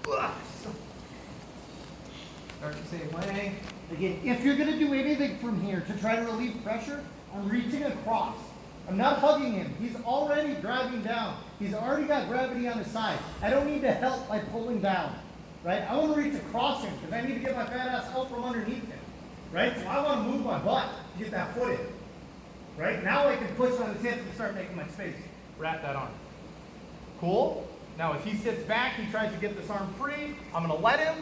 Start the same way. Again, if you're going to do anything from here to try to relieve pressure, I'm reaching across. I'm not hugging him. He's already driving down. He's already got gravity on his side. I don't need to help by pulling down, right? I want to reach across him because I need to get my fat ass out from underneath him, right? So I want to move my butt to get that foot in, right? Now I can push on his hip and start making my space. Wrap that arm. Cool? Now if he sits back, he tries to get this arm free, I'm going to let him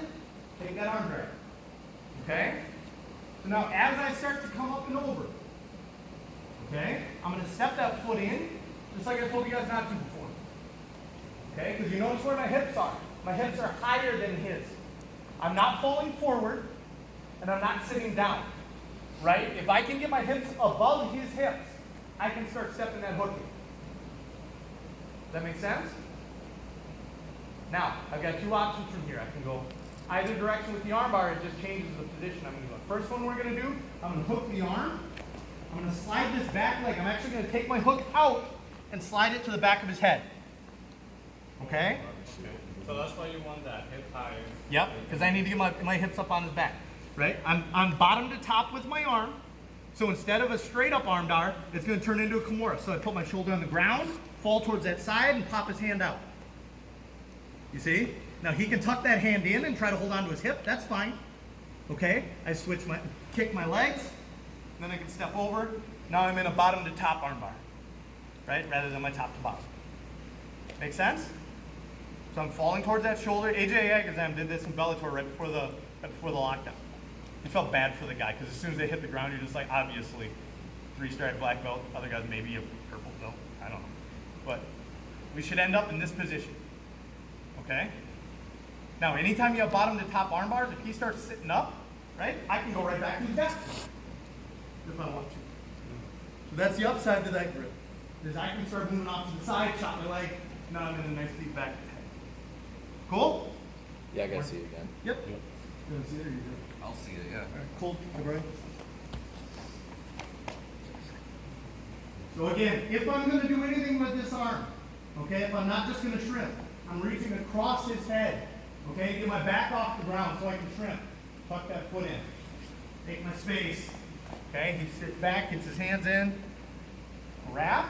take that arm drag. Okay? So now as I start to come up and over, okay, I'm going to step that foot in, just like I told you guys not to before. Okay? Because you notice where my hips are. My hips are higher than his. I'm not falling forward, and I'm not sitting down. Right? If I can get my hips above his hips, I can start stepping that hook in. Does that make sense? Now, I've got two options from here. I can go either direction with the arm bar. It just changes the position I'm going to go. First one we're going to do, I'm going to hook the arm. I'm going to slide this back leg. I'm actually going to take my hook out and slide it to the back of his head. Okay? So that's why you want that hip high. Yep, because I need to get my hips up on his back. Right? I'm bottom to top with my arm. So instead of a straight up arm bar, it's going to turn into a kimura. So I put my shoulder on the ground, fall towards that side, and pop his hand out. You see? Now he can tuck that hand in and try to hold on to his hip. That's fine. Okay? I kick my legs, then I can step over. Now I'm in a bottom to top arm bar. Right? Rather than my top to bottom. Make sense? So I'm falling towards that shoulder. AJ Agazam did this in Bellator right before the lockdown. He felt bad for the guy because as soon as they hit the ground, you're just like, obviously, 3-stripe black belt. Other guys maybe a purple belt. I don't know. But we should end up in this position. Okay? Now, anytime you have bottom to top arm bars, if he starts sitting up, right, I can go right back to his back if I want to. So that's the upside to that grip. Is I can start moving off to the side, chop my leg, now I'm in a nice deep back. Cool? Yeah, I gotta see it again. Yep. You want to see it or you do? I'll see it, yeah. All right, cool. Hi, Brian. So again, if I'm going to do anything with this arm, okay, if I'm not just going to shrimp, I'm reaching across his head, okay, get my back off the ground so I can shrimp. Tuck that foot in. Take my space. Okay, he sits back, gets his hands in. Wrap.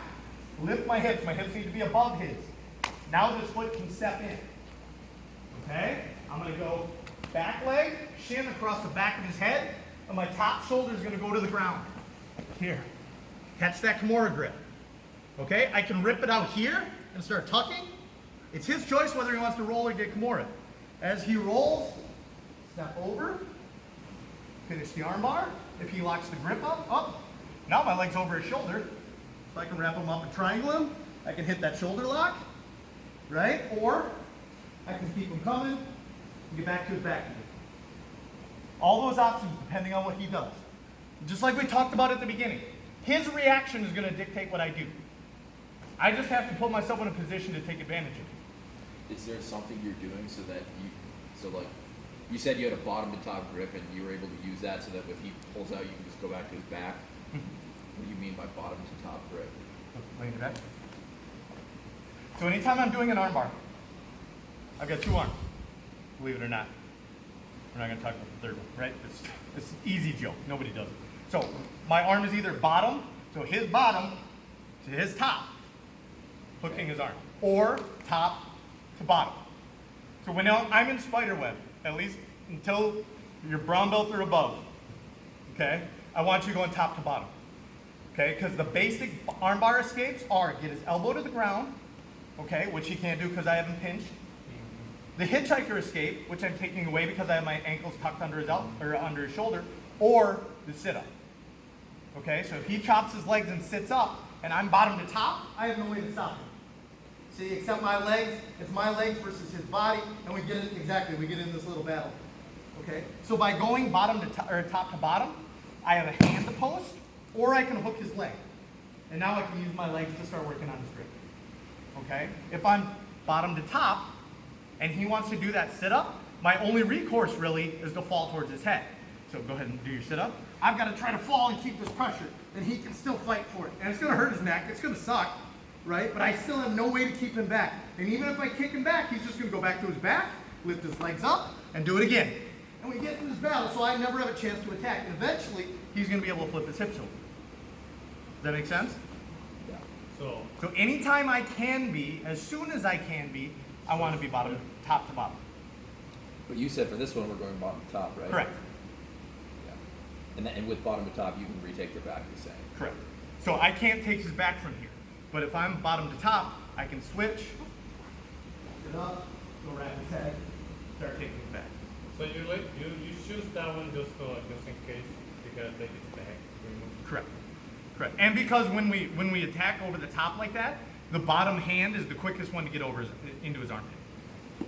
Lift my hips. My hips need to be above his. Now this foot can step in. Okay, I'm going to go back leg, shin across the back of his head, and my top shoulder is going to go to the ground. Here. Catch that kimura grip. Okay, I can rip it out here and start tucking. It's his choice whether he wants to roll or get kimura. As he rolls, step over, finish the arm bar. If he locks the grip up. Now my leg's over his shoulder, so I can wrap him up and triangle him. I can hit that shoulder lock, right? Or I can keep him coming and get back to his back again. All those options depending on what he does. Just like we talked about at the beginning. His reaction is going to dictate what I do. I just have to put myself in a position to take advantage of it. Is there something you're doing so that like, you said you had a bottom to top grip and you were able to use that so that if he pulls out, you can just go back to his back? What do you mean by bottom to top grip? Lean it back. So anytime I'm doing an arm bar, I've got two arms, believe it or not. We're not going to talk about the third one, right? It's an easy joke. Nobody does it. So my arm is either bottom, so his bottom to his top, hooking his arm, or top to bottom. So when I'm in spider web, at least until you're brown belt or above, okay, I want you going top to bottom, okay? Because the basic arm bar escapes are get his elbow to the ground, okay, which he can't do because I haven't pinched. The hitchhiker escape, which I'm taking away because I have my ankles tucked under his under his shoulder, or the sit-up. Okay, so if he chops his legs and sits up, and I'm bottom to top, I have no way to stop him. See, except my legs, it's my legs versus his body, and we get it we get in this little battle. Okay, so by going bottom to top to bottom, I have a hand to post, or I can hook his leg, and now I can use my legs to start working on his grip. Okay, if I'm bottom to top, and he wants to do that sit-up, my only recourse really is to fall towards his head. So go ahead and do your sit-up. I've got to try to fall and keep this pressure, and he can still fight for it. And it's going to hurt his neck. It's going to suck, right? But I still have no way to keep him back. And even if I kick him back, he's just going to go back to his back, lift his legs up, and do it again. And we get in this battle, so I never have a chance to attack. And eventually, he's going to be able to flip his hips over. Does that make sense? Yeah. So anytime I can be, as soon as I can be, I want to be top to bottom. But you said for this one we're going bottom to top, right? Correct. Yeah. And with bottom to top, you can retake their back, you're saying. Correct. So I can't take his back from here. But if I'm bottom to top, I can switch, get up, go right his head, start taking his back. So you choose that one just in case you gotta take it back. Correct. Correct. And because when we attack over the top like that, the bottom hand is the quickest one to get over into his armpit.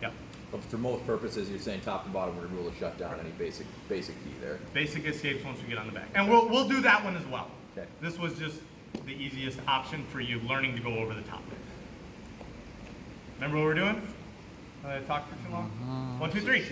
Yeah. But for most purposes, you're saying top to bottom, we're gonna rule a shutdown. Any basic key there. Basic escapes once we get on the back. And we'll do that one as well. Okay. This was just the easiest option for you learning to go over the top. Remember what we're doing? I talked for too long? 1, 2, 3.